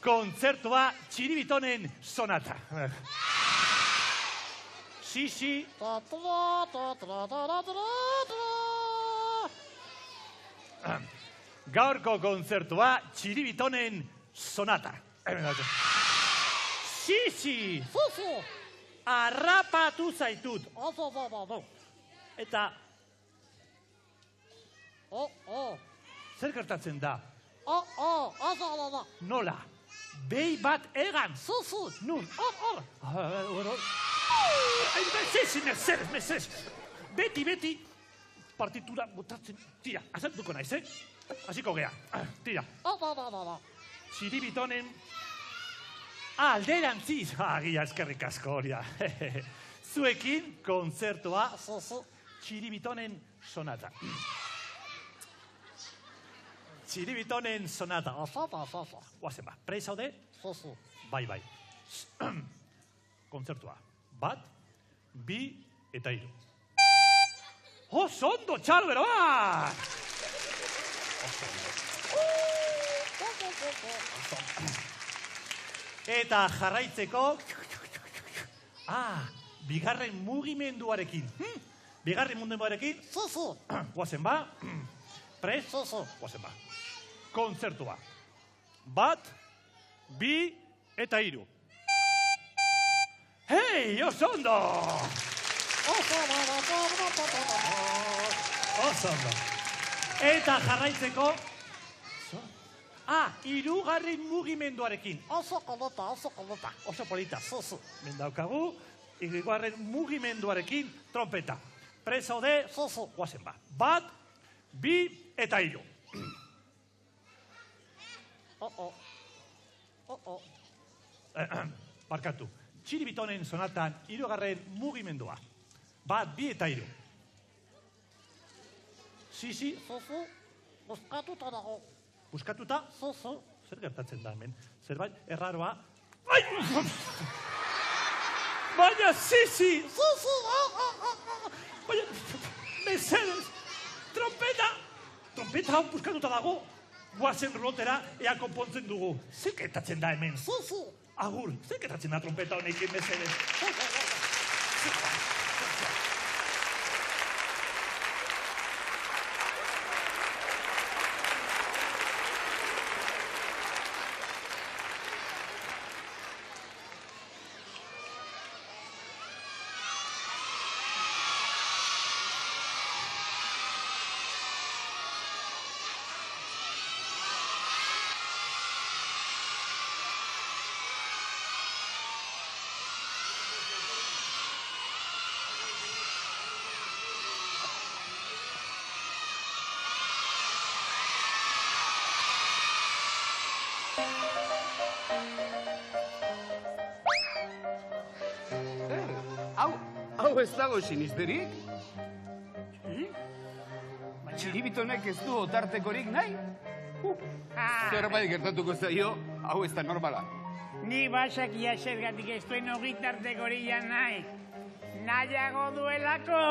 Kontzertua, Txiribitonen sonata. Zizi. Gaurko kontzertua, Txiribitonen sonata. Zizi! Arrapatu zaitut. Eta... Zer gertatzen da? Nola? Behi bat egan. Nun? Meses. Beti. Partitura botatzen. Tira, azaltuko naiz, Hasiko gea. Tira. Txiribitonen... Alderantziz. Agia eskerrik asko hori da. Zuekin kontzertua Txiribitonen sonata. Txiribitonen sonata. Guazen ba, prei zaude? Bai. Kontzertua. 1, 2 eta 3. Ondo, txalo bero bat! Eta jarraitzeko... bigarren mugimenduarekin. Bigarren mugimenduarekin... Guazen ba? Prez? Guazen ba. Kontzertua. 1, 2 eta 3. Hei, ondo! Oso. Eta jarraitzeko... Hirugarren mugimenduarekin. Oso kolota. Oso polita. Mendaukagu, hirugarren mugimenduarekin trompeta. Prezaude, guazen ba. 1, 2 eta 3. Barkatu. Txiribitonen sonatan hirugarren mugimendua. 1, 2 eta 3. Zizi. Buskatuta dago. Buskatuta? Zer gertatzen da hemen? Zerbait erraroa? Baina, zizi! Baina, mesedes! Trompeta! Trompeta hau buskatuta dago. Guazen rotera ea konpontzen dugu. Zer gertatzen da hemen? Agur, zer gertatzen da trompeta honekin mesedes? Hau ez dago sinizterik? Txiribitonek ez du otartekorik nahi? Zerbait gertatuko zaio, hau ez da normala. Ni basak ia zergatik ez duen ogitartekoria nahi. Nahiago duelako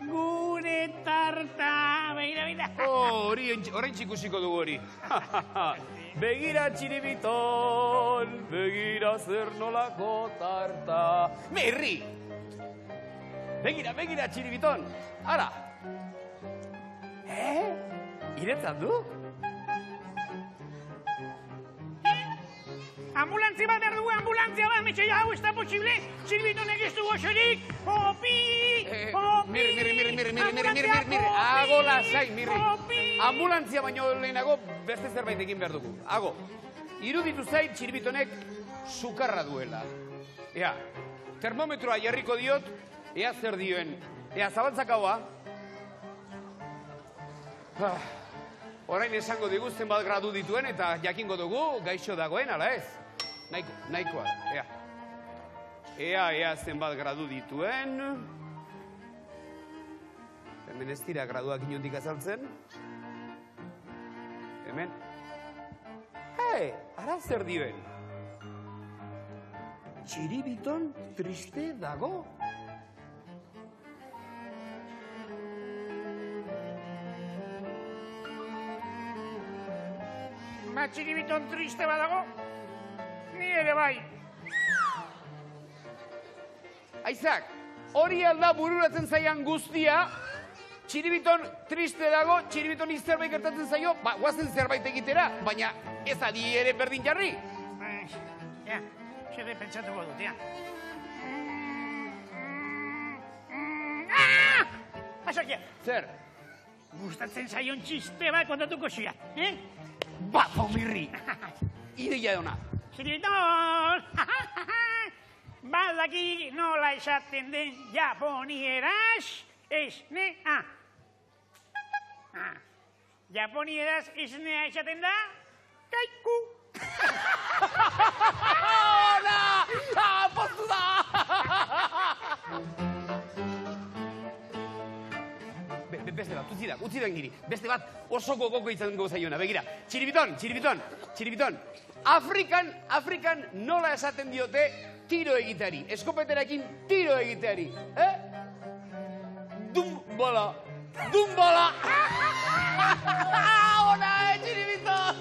gure tarta. Begira. Orain txikusiko dugu hori. Begira Txiribiton, begira zer nolako tarta. Merri! Begira Txiribiton. Ara! Iretzat du? Ambulantzia bat behar dugu, ambulantzia bat, metxe hau, ez da posible, Txiribitonek ez du goxorik, Popi! Mirri, ago lasai, Mirri. Ambulantzia baino lehenago beste zerbait egin behar dugu. Ago, iruditu zait Txiribitonek sukarra duela. Ea, termometroa jarriko diot, ea zer dioen. Ea, zabaltzak haua. Orain esango diguzten bat gradu dituen eta jakingo dugu gaixo dagoen, ala ez? Nahikoa, ea. Ea zenbat gradu dituen. Hemen ez dira graduak inondik azaltzen. Hemen. Ara zer dioen? Txiribiton triste dago? Txiribiton triste badago? Ni ere bai. Aizak, hori alda bururatzen zaian guztia, Txiribiton triste dago, Txiribiton zerbait gertatzen zaio, guazen zerbait egitera, baina ez adi ere berdin jarri. Ja, xerre pentsatuko dut, ja. Asakia! Zer? Gustatzen zaion txiste bat kontatuko zia, Bapo, Mirri! Ideia dona. Txiribiton! Badaki nola esaten den japonieraz, esnea. Japonieraz esnea esaten da, kaiku. Ona! Postu da! Beste bat, utzi da giri. Beste bat oso gogoko izango zaiona. Begira, Txiribiton. Afrikan nola esaten diote tiro egiteari. Eskopeterakin tiro egiteari. Dumbala. Ona, Txiribiton!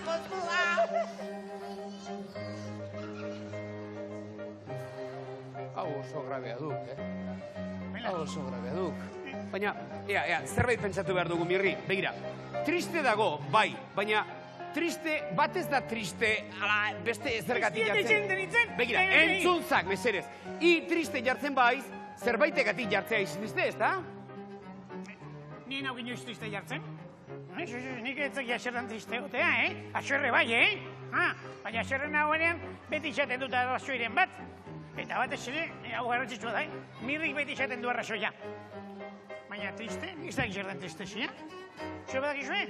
Postu da! Hau oso grabea duk, Hau oso grabea duk. Baina, ea, zerbait pentsatu behar dugu, Mirri. Begira, triste dago, bai, baina bat ez da triste, ala, beste zergatik jartzen. Begira, entzuntzak, meserez. Triste jartzen baiz, zerbaitegatik jartzea izanizte, ez da? Nien hau inoiz triste jartzen? Nik ez zegia zertan triste gotea, Aserre bai, Baina aserren hauenean beti izaten dut arrazoiren bat. Eta bat ez ere, hau garrantzitsua da, Mirrik beti izaten du arrazoia. Baina triste, nik ez da zertan triste zia. Zer badakizue?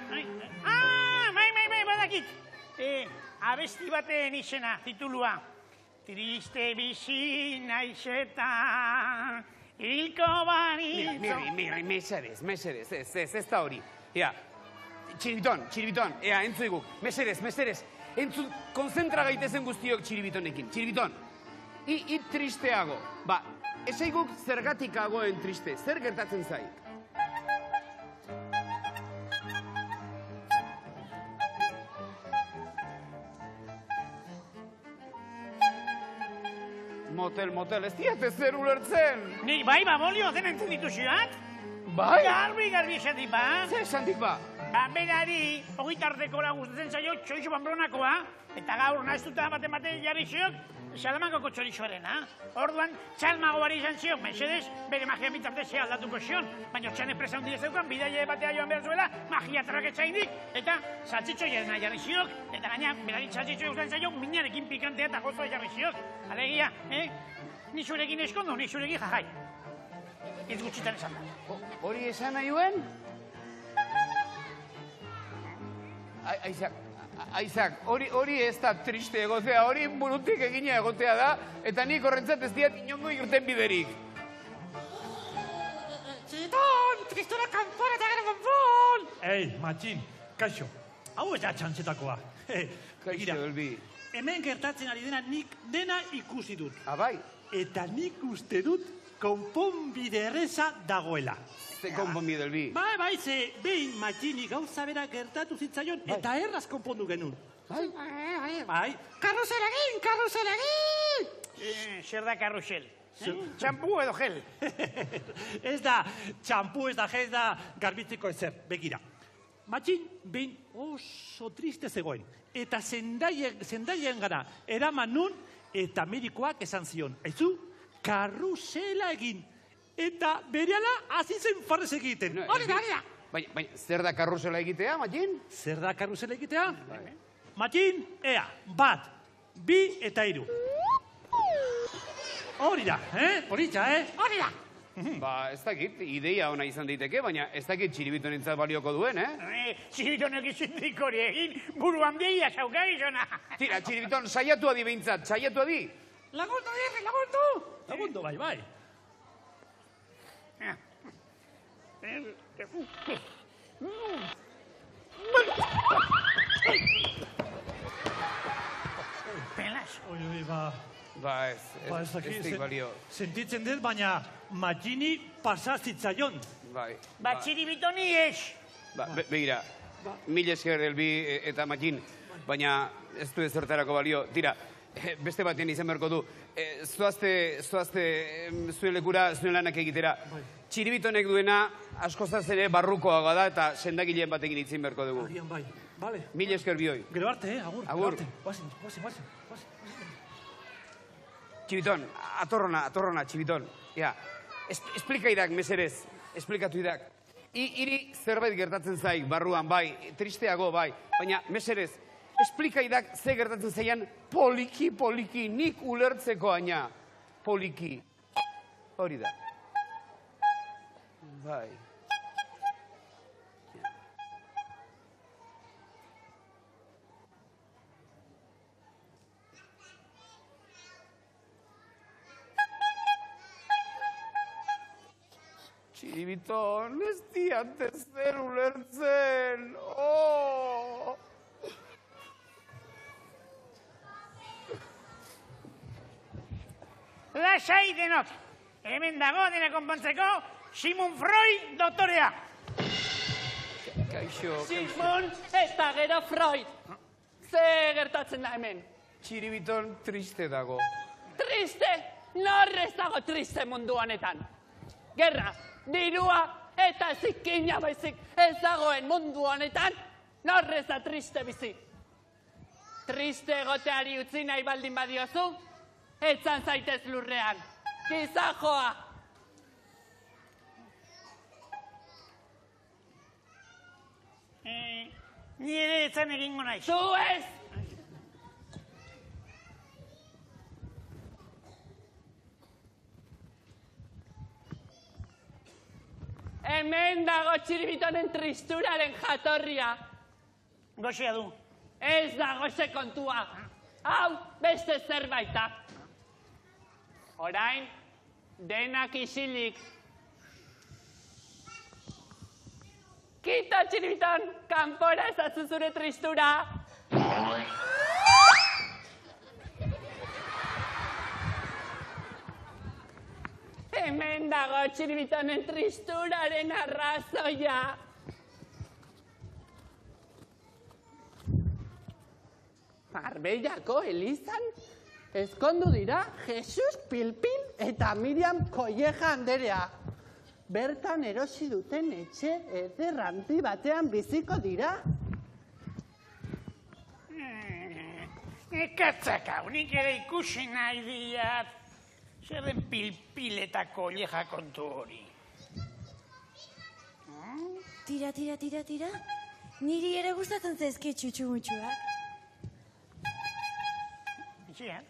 Bai, badakit. Abesti baten izena, titulua. Triste bizi naiz eta hilko banitzo. Mirri, mesedez, ez da hori. Ea, Txiribiton, ea, entzuigu, mesedez. Entzun, konzentra gaitezen guztiok Txiribitonekin. Txiribiton, tristeago. Esaiguk zergatik agoen triste, zer gertatzen zaik? Motel, ez diate zer ulertzen. Nik bai, bolio, den entzun dituzioak? Bai? Garbi esatik ba. Zer esantik ba? Berari, hogitarteko gustatzen zaio txorizo pambronakoa, eta gaur nahaztuta bate jarri ziok, Salamangoko txorizoarena. Orduan, txalmagoari izan ziok, mesedez, bere magia bitartezea aldatuko zion, baina txan enpresa hundidez zeukan, bidaile batea joan behar zuela, magia traketza indik, eta saltzitxo jarri ziok, eta gaina, berari saltzitxo gustatzen zaio, minarekin pikantea eta gozoa jarri ziok. Alegia, ni zurekin eskondo, ni zurekin jajai. Ez gutxitan esan da. Hori esan nahioen? Aizak, hori ez da triste egotea, hori burutik egina egotea da, eta nik horrentzat ez diat inongo irten biderik. Txiton, tristora kanpon eta gara kanpon! Ei, matxin, kaixo, hau ez da txantzetakoa. Kaixo, Elbi. Hemen gertatzen ari dena nik dena ikusi dut. Bai? Eta nik uste dut konponbide erreza dagoela. Ze konponbide Elbi. Bai, ze behin Matxini gauza bera gertatu zitzaion eta erraz konpondu genuen. Bai. Karrusel egin! Zer da karrusel? Txampu edo gel? Ez da txampu, ez da gel, ez da garbitzeko ezer, begira. Matxin behin oso triste zegoen, eta zendaien gara eraman nun, eta medikoak esan zion, aizu, karrusela egin, eta berehala hasi zen farrez egiten. Hori da! Baina, zer da karrusela egitea, Matxin? Zer da karrusela egitea? Matxin, ea, 1, 2 eta 3. Hori da, Hori da! Ba, ez dakit, ideia ona izan daiteke, baina ez dakit txiribitonentzat balioko duen, Txiribitonek izindik hori egin, buru handia zaukagizona. Tira, txiribiton, saiatu adi behintzat, saiatu adi. Lagundu, bai. Pelas. Oi, ba... Ba, ez dik balio. Sentitzen dut, baina Matxini pasazitzaion. Bai. Ba, txiribitoni ez. Begira, mil esker Elbi eta Matxin, baina ez du ezertarako balio. Tira, beste batean izan beharko du. Zoazte zuen lekura, zuen lanak egitera. Txiribitonek duena askozaz ere barrukoagoa da eta sendagileen batekin itzin beharko dugu. Agian bai, bale. Mil esker bioi. Gero arte, agur. Agur. Guazen. Txibiton, atorrona, Txibiton. Ja, esplikaidak, meserez, esplikatu idak. Iri zerbait gertatzen zaik, barruan, bai, tristeago, bai. Baina, meserez, esplikaidak ze gertatzen zaian poliki, nik ulertzeko aina. Poliki. Hori da. Bai. Txiribiton, ez diante zer ulertzen. Lasai denok. Hemen dago dena konpontzeko Sigmund Freud doktorea. Kaixo. Sigmund eta gero Freud. Ze gertatzen da hemen? Txiribiton triste dago. Triste? Norrez dago triste mundu honetan. Gerra, dirua eta zikina baizik ez dagoen mundu honetan, norrez da triste bizi. Triste egoteari utzi nahi baldin badiozu, etzan zaitez lurrean. Gizajoa! Ni ere etzan egingo naiz. Zu ez! Hemen dago Txiribitonen tristuraren jatorria. Goxea du. Ez da goxe kontua. Hau, beste zerbaita. Orain, denak isilik. Kita, Txiribiton, kanpora ezatzu zure tristura. Hemen dago Txiribitonen tristuraren arrazoia. Marbellako Elizan ezkondu dira Jesus Pilpil eta Miriam Kolleja anderea. Bertan erosi duten etxe eder handi batean biziko dira. Ekatzaka, unik ere ikusi nahi diat. Zer den Pilpil eta Kolleja kontu hori. Tira. Niri ere gustatzen zaizki txutxumutxuak. Itxian?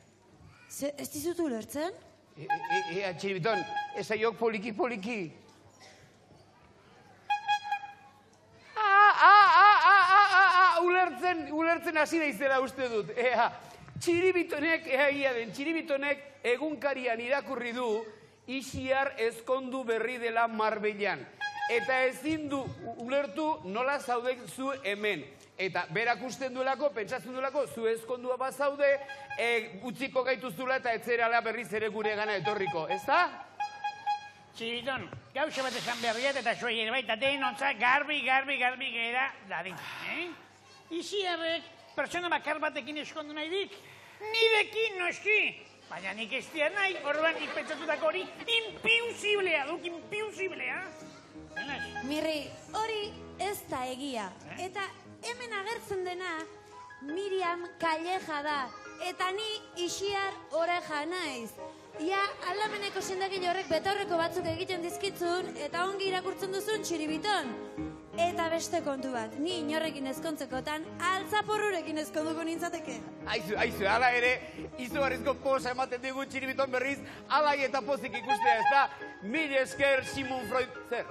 Ez dizut ulertzen? Ea, Txiribiton, esaiok poliki. Ulertzen hasi daizela uste dut. Ea, Txiribitonek egunkarian irakurri du Ixiar ezkondu berri dela Marbellan. Eta ezin du ulertu nola zaudek zu hemen. Eta berak usten duelako, pentsatzen duelako, zu ezkondua bazaude, utziko gaituzula eta etzerala berriz ere gure gana etorriko, ez da? Txiribiton, gauza bat esan berriat eta zuei ere baita denontzat garbi gera dadin. Iziarrek pertsona bakar batekin eskondu nahi dik, nirekin noski. Baina nik ez dira nahi, orban nik pentsatutako hori impiusiblea duk, impiusiblea. Mirri, hori ez da egia. Eta hemen agertzen dena, Miriam Calleja da. Eta ni Ixiar Oreja naiz. Ia aldameneko sendagile horrek betaurreko batzuk egiten dizkitzun eta ongi irakurtzen duzun Txiribiton. Eta beste kontu bat, ni inorrekin ezkontzekotan altzaporrurekin ezkonduko nintzateke. Aizu, ala ere, izugarrizko posa ematen digu Txiribiton berriz, alai eta pozik ikustea, ez da? Mil esker Simon Freud, zer?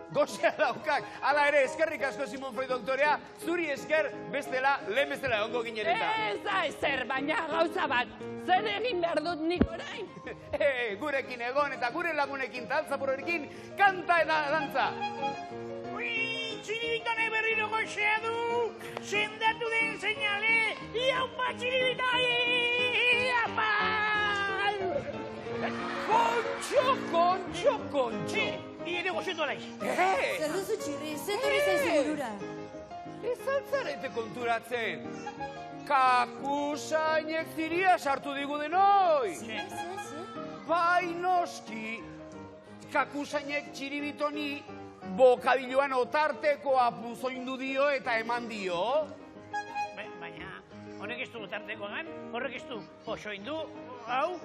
Gozea daukak, ala ere, eskerrik asko Simon Freud doktorea, zuri esker bestela, lehen bestela ongo ginen eta. Ez da ezer, baina gauza bat, zer egin behar dut nik orain? Gurekin egon eta gure lagunekin taltzapurorekin kanta eta dantza. Txiribiton berriro gozea du, sendatu den seinale, iaupa Txiribiton, iaupa! Kontxo! Ni ere gozetu alaiz. Zer duzu Txirri, zetorri zaizu burura. Ez altzarete konturatzen. Kakusainek ziria sartu digu denoi. Bai noski, kakusainek Txiribitoni bokabiloan otarteko apuzoindu dio eta eman dio. Baina, horrek ez du otarteko gan, horrek ez du osoindu, hau,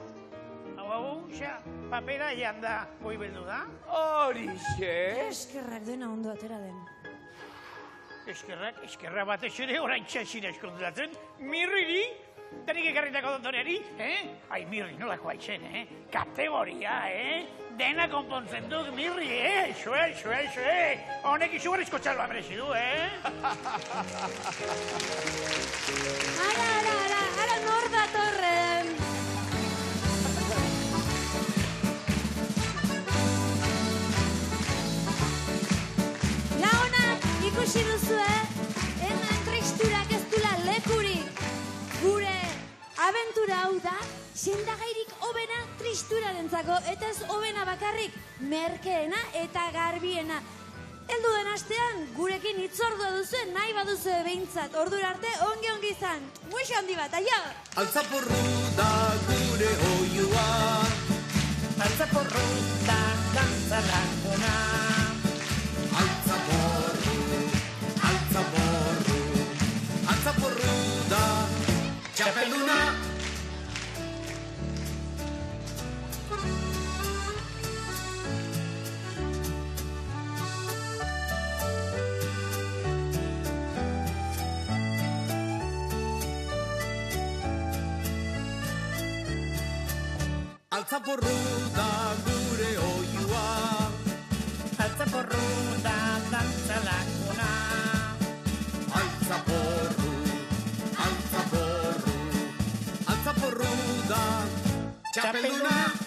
xa, papera janda goibeldu da. Horixe. Eskerrak dena ondo atera den. Eskerra batez ere orain txasira eskonduratzen, mirriri, denik ekarritako doktoreari, Ai, mirri, nolako aitzen, Kategoria, Dena konpontzen duk, mirri, Xue. Honek izugarrizko txalba merezi du, Ara, nor datorren. Ikusi duzue, hemen tristurak ez dula lekurik. Gure abentura hau da, sendagairik hobena tristurarentzako, eta ez hobena bakarrik, merkeena eta garbiena. Heldu den astean, gurekin hitzordua duzu, nahi baduzu behintzat, ordura arte ongi izan. Muixo handi bat, aio! Altzaporru da gure oioa, altzaporru da dantzarrakona. Altzaporru da txapelduna. Altzaporru da gure oioa, altzaporru da dantzalakona. Altzaporru da txapelduna.